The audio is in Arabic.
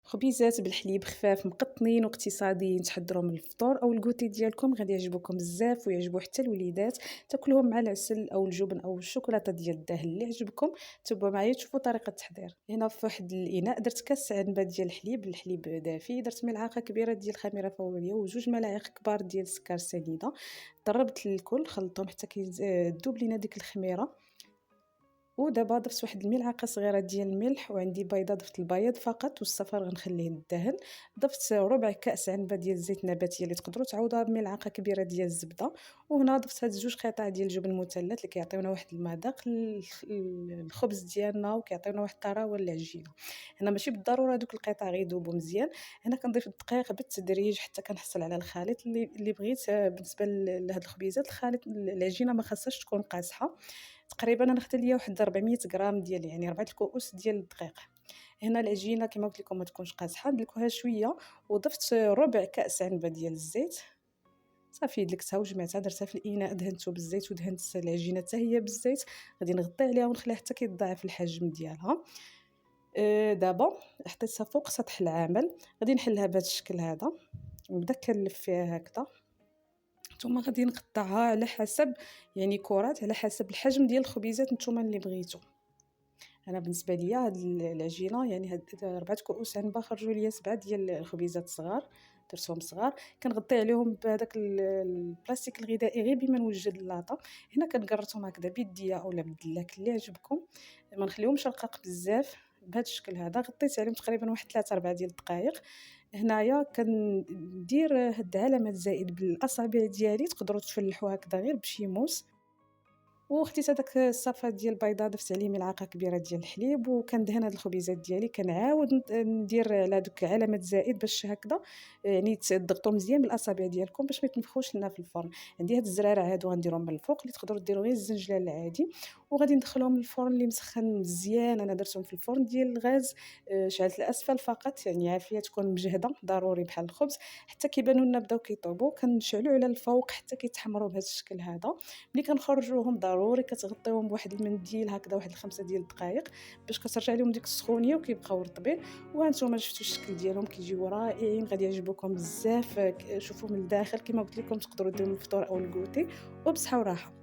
خبيزات بالحليب خفاف مقطنين واقتصاديين تحضروهم للفطور او الكوتي ديالكم غادي يعجبوكم بزاف ويعجبوا حتى الوليدات. تاكلوهم مع العسل او الجبن او الشوكولاته ديال الدهن اللي عجبكم. تبعوا معايا تشوفوا طريقه التحضير. هنا في واحد الاناء درت كاس عنبه ديال الحليب دافي، درت ملعقه كبيره ديال الخميره فوريه وجوج ملاعق كبار ديال السكر سنيده. ضربت الكل خلطهم حتى كيذوب لينا ديك الخميره. ودابا ضفت واحد الملعقه صغيره ديال الملح، وعندي بيضه ضفت البياض فقط والصفر غنخليه للدهن. ضفت ربع كاس عنبه ديال الزيت النباتيه اللي تقدروا تعوضوها بملعقه كبيره ديال الزبده. وهنا ضفت هاد جوج قطع ديال الجبن المثلث اللي كيعطيونا واحد المذاق الخبز ديالنا وكيعطيونا واحد الطراوه للعجينه. هنا ماشي بالضروره دوك القطع غيذوبوا مزيان. هنا كنضيف الدقيق بالتدريج حتى كنحصل على الخليط اللي بغيت. بالنسبه لهاد الخبيزات الخليط العجينه ما خاصهاش تكون قاصحه. تقريبا انا خدت ليا واحد 400 غرام ديال يعني 4 الكؤوس ديال الدقيق. هنا العجينه كما قلت لكم ما تكونش قاصحه، ندلكوها شويه. وضفت ربع كاس عنبه ديال الزيت. صافي دلكتها وجمعتها درتها في الاناء، دهنته بالزيت ودهنت العجينه حتى هي بالزيت. غادي نغطي عليها ونخليها حتى كيتضاعف الحجم ديالها. دابا حطيتها فوق سطح العمل. غادي نحلها بهذا الشكل هذا ونبدا كنلف فيها هكذا. نتوما غادي نقطعها على حسب، يعني كرات على حسب الحجم ديال الخبيزات نتوما اللي بغيتو. انا بالنسبه ليا هاد العجينه يعني هاد 4 كؤوس عنبه خرجوا ليا 7 ديال الخبيزات صغار. درتهم صغار كنغطي عليهم بهذاك البلاستيك الغذائي غير بما نوجد اللاطه. هنا كنقرطهم هكذا بيديا اولا بالدلاك اللي عجبكم. ما نخليهمش رقاق بزاف. بهذا الشكل هذا غطيت عليهم تقريبا واحد 3 4 ديال الدقائق. هنايا كندير هاد علامه زائد بالاصابع ديالي، تقدروا تفلحوا هكذا غير بشي موس. وخديت هذاك الصفا ديال البيضه ضفت عليه ملعقه كبيره ديال الحليب وكندهن هاد الخبيزات ديالي. كنعاود ندير على دوك علامه زائد باش هكذا يعني تضغطوا مزيان بالاصابع ديالكم باش ما يتنفخوش لنا في الفرن. عندي هاد الزرارع هادو غنديرهم من الفوق، اللي تقدروا ديروا غير الزنجلان العادي. وغادي ندخلهم للفرن اللي مسخن مزيان. انا درتهم في الفرن ديال الغاز. شعلت الاسفل فقط، يعني عافيه تكون مجهده ضروري بحال الخبز. حتى كيبانوا لنا بداو كيطيبوا كنشعلوا على الفوق حتى كيتحمروا بهذا الشكل هذا. ملي كنخرجوهم ضروري كتغطيوهم بواحد المنديل هكذا واحد 5 ديال الدقائق باش كترجع لهم ديك السخونيه وكيبقاو رطبين. وهانتوما شفتوا الشكل ديالهم كيجيو رائعين، غادي يعجبوكم بزاف. شوفوا من الداخل كما قلت لكم تقدروا ديروا الفطور او الكوتي وبصحه وراحه.